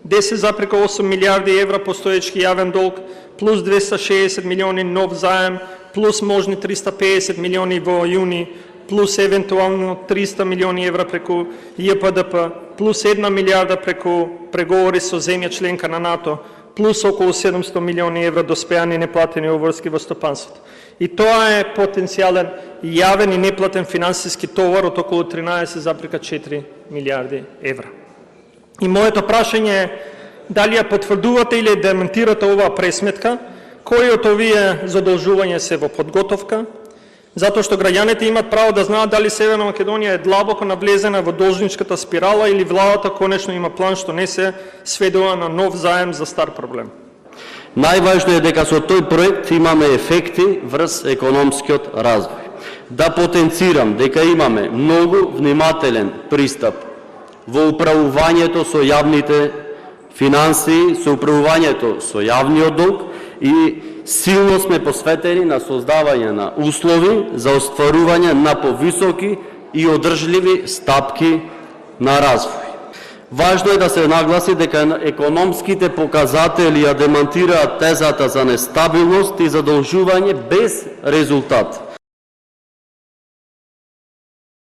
10,8 милиарди евра постоечки јавен долг, плюс 260 милиони нов заем, плюс можни 350 милиони во јуни, плюс евентуално 300 милиони евра преку ЈПДП, плюс 1 милиарда преку преговори со земја членка на НАТО, плюс околу 700 милиони евра доспеани неплатени обврски во стопанството. И тоа е потенцијален јавен и неплатен финансиски товар од околу 13,4 милиарди евра. И моето прашање е дали ја потврдувате или демонтирате оваа пресметка, кои од овие задолжувања се во подготовка, затоа што граѓаните имат право да знаат дали Северна Македонија е длабоко навлезена во должничката спирала или владата конечно има план што не се сведува на нов заем за стар проблем. Најважно е дека со тој проект имаме ефекти врз економскиот развој. Да потенцирам дека имаме многу внимателен пристап во управувањето со јавните финансии, со управувањето со јавниот долг и силно сме посветени на создавање на услови за остварување на повисоки и одржливи стапки на развој. Важно е да се нагласи дека економските показатели ја демонтираат тезата за нестабилност и задолжување без резултат.